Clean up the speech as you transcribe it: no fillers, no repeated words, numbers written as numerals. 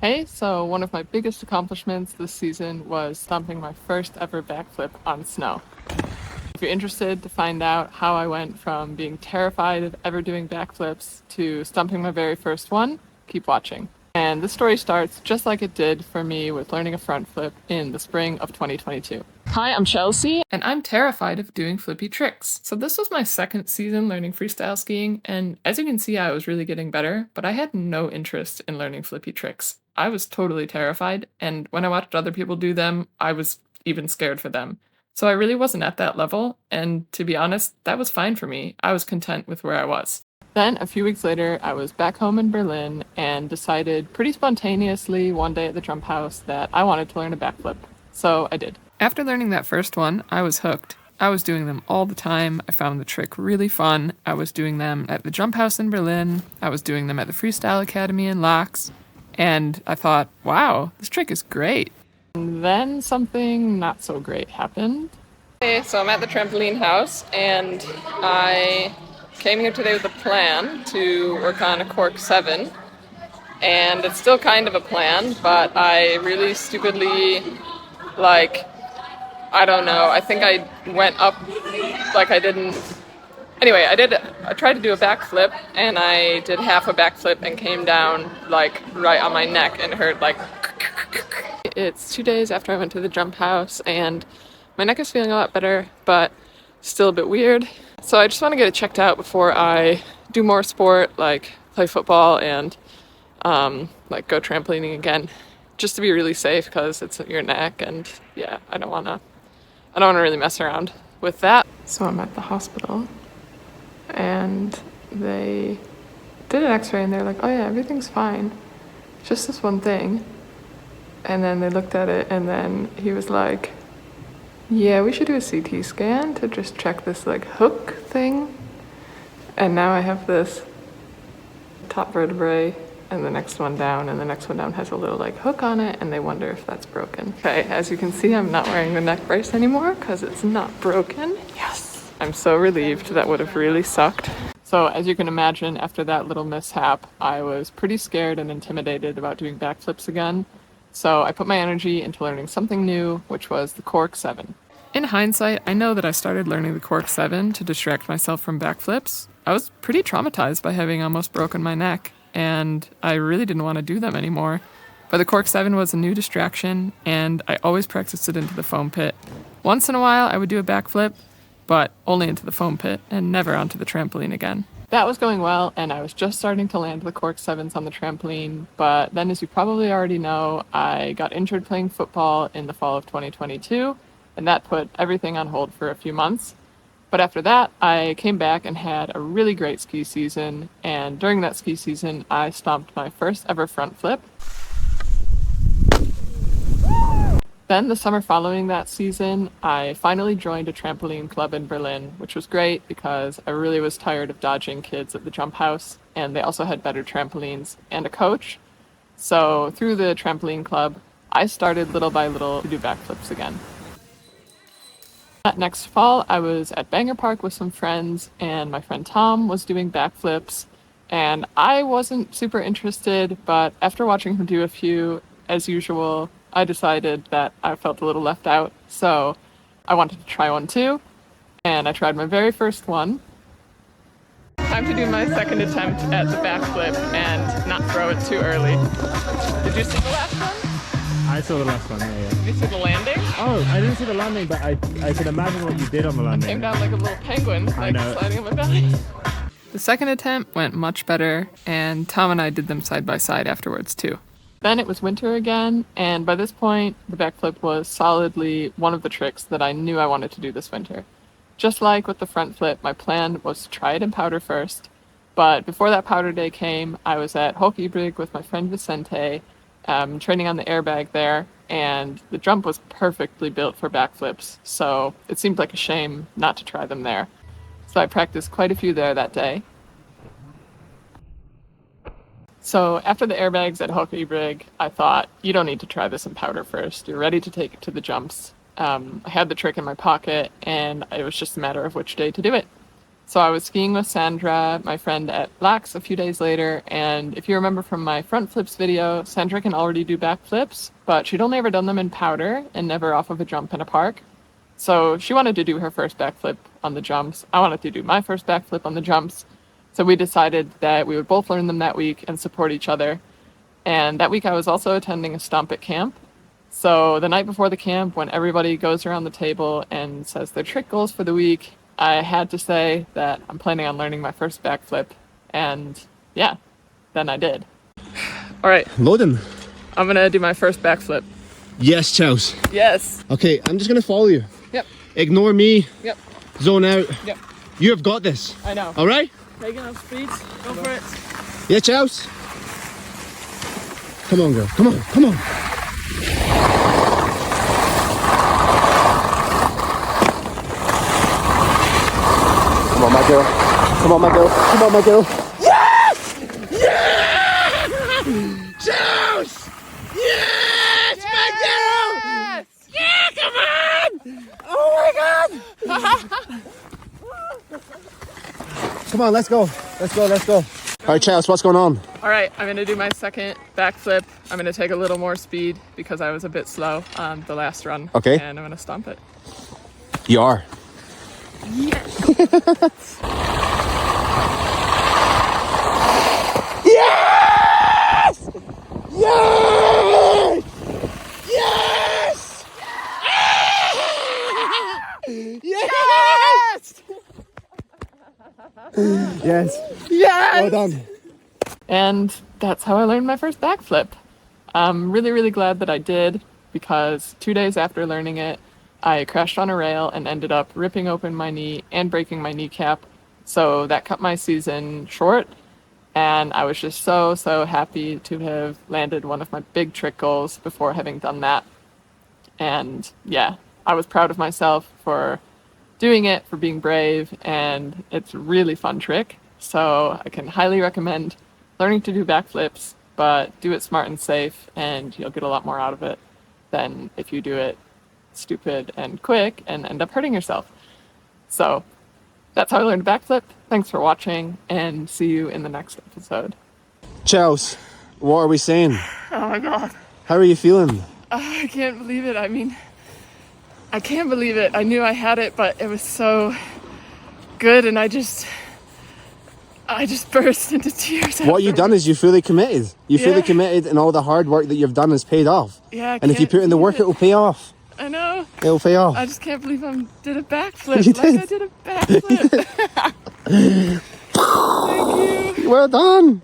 Hey, so one of my biggest accomplishments this season was stomping my first ever backflip on snow. If you're interested to find out how I went from being terrified of ever doing backflips to stomping my very first one, keep watching. And this story starts just like it did for me with learning a front flip in the spring of 2022. Hi, I'm Chelsea, and I'm terrified of doing flippy tricks. So this was my second season learning freestyle skiing, and as you can see, I was really getting better, but I had no interest in learning flippy tricks. I was totally terrified, and when I watched other people do them, I was even scared for them. So I really wasn't at that level, and to be honest, that was fine for me. I was content with where I was. Then, a few weeks later, I was back home in Berlin and decided pretty spontaneously one day at the jump house that I wanted to learn a backflip. So I did. After learning that first one, I was hooked. I was doing them all the time. I found the trick really fun. I was doing them at the jump house in Berlin. I was doing them at the Freestyle Academy in Laax. And I thought, wow, this trick is great. And then something not so great happened. Okay, so I'm at the trampoline house, and I came here today with a plan to work on a cork 7. And it's still kind of a plan, but I really stupidly, I don't know, I think I went up like I didn't. Anyway, I tried to do a backflip, and I did half a backflip and came down right on my neck and hurt It's 2 days after I went to the jump house, and my neck is feeling a lot better, but still a bit weird. So I just want to get it checked out before I do more sport, like play football and go trampolining again, just to be really safe because it's your neck, and yeah, I don't want to really mess around with that. So I'm at the hospital, and they did an x-ray, and they're like, oh yeah, everything's fine, just this one thing. And then they looked at it, and then he was like, yeah, we should do a CT scan to just check this hook thing. And now I have this top vertebrae and the next one down, and the next one down has a little hook on it, and they wonder if that's broken. Okay, as you can see, I'm not wearing the neck brace anymore because it's not broken. Yes! I'm so relieved. That would have really sucked. So as you can imagine, after that little mishap, I was pretty scared and intimidated about doing backflips again. So I put my energy into learning something new, which was the cork 7. In hindsight, I know that I started learning the cork 7 to distract myself from backflips. I was pretty traumatized by having almost broken my neck, and I really didn't want to do them anymore. But the cork 7 was a new distraction, and I always practiced it into the foam pit. Once in a while, I would do a backflip, but only into the foam pit and never onto the trampoline again. That was going well, and I was just starting to land the cork 7s on the trampoline, but then, as you probably already know, I got injured playing football in the fall of 2022, and that put everything on hold for a few months. But after that, I came back and had a really great ski season, and during that ski season, I stomped my first ever front flip. Then the summer following that season, I finally joined a trampoline club in Berlin, which was great because I really was tired of dodging kids at the jump house, and they also had better trampolines and a coach. So through the trampoline club, I started little by little to do backflips again. That next fall, I was at Banger Park with some friends, and my friend Tom was doing backflips, and I wasn't super interested, but after watching him do a few, as usual, I decided that I felt a little left out, so I wanted to try one too, and I tried my very first one. Time to do my second attempt at the backflip and not throw it too early. Did you see the last one? I saw the last one, yeah. Did you see the landing? Oh, I didn't see the landing, but I can imagine what you did on the landing. I came down like a little penguin, sliding on my belly. The second attempt went much better, and Tom and I did them side by side afterwards too. Then it was winter again, and by this point, the backflip was solidly one of the tricks that I knew I wanted to do this winter. Just like with the front flip, my plan was to try it in powder first, but before that powder day came, I was at Hochibrig with my friend Vicente, training on the airbag there, and the jump was perfectly built for backflips, so it seemed like a shame not to try them there. So I practiced quite a few there that day. So after the airbags at Hochibrig, I thought, you don't need to try this in powder first. You're ready to take it to the jumps. I had the trick in my pocket, and it was just a matter of which day to do it. So I was skiing with Sandra, my friend, at Black's a few days later, and if you remember from my front flips video, Sandra can already do backflips, but she'd only ever done them in powder and never off of a jump in a park. So she wanted to do her first backflip on the jumps. I wanted to do my first backflip on the jumps. So we decided that we would both learn them that week and support each other. And that week I was also attending a Stomp at camp. So the night before the camp, when everybody goes around the table and says their trick goals for the week, I had to say that I'm planning on learning my first backflip. And yeah, then I did. All right. Loading. I'm going to do my first backflip. Yes, Chows. Yes. Okay, I'm just gonna follow you. Yep. Ignore me. Yep. Zone out. Yep. You have got this. I know. All right? Taking up speeds. Go for it. Yeah, Chows. Come on, girl. Come on. Come on. Come on, my girl. Come on, my girl. Come on, my girl. Yes! Yes! Chows! Yes, my girl! Yeah, come on! Oh my God! Come on, let's go. Let's go, let's go. All right, Chows, what's going on? All right, I'm going to do my second backflip. I'm going to take a little more speed because I was a bit slow on the last run. Okay. And I'm going to stomp it. You are. Yes! Yes! Yes! Yes! Yes! Yes! Yes! Well done. And that's how I learned my first backflip. I'm really, really glad that I did because 2 days after learning it, I crashed on a rail and ended up ripping open my knee and breaking my kneecap. So that cut my season short. And I was just so, so happy to have landed one of my big trick goals before having done that. And yeah, I was proud of myself for doing it, for being brave, and it's a really fun trick. So I can highly recommend learning to do backflips, but do it smart and safe, and you'll get a lot more out of it than if you do it stupid and quick and end up hurting yourself. So that's how I learned backflip. Thanks for watching, and see you in the next episode. Chows, what are we saying? Oh my God. How are you feeling? I can't believe it. I mean, I can't believe it. I knew I had it, but it was so good, and I just burst into tears. What you've done is you fully committed. You fully Yeah. committed, and all the hard work that you've done has paid off. Yeah, I And if you can't put in the believe work, it. it'll pay off. I know. It'll pay off. I just can't believe I did a backflip. You Like did. I did a backflip. Thank you. Well done.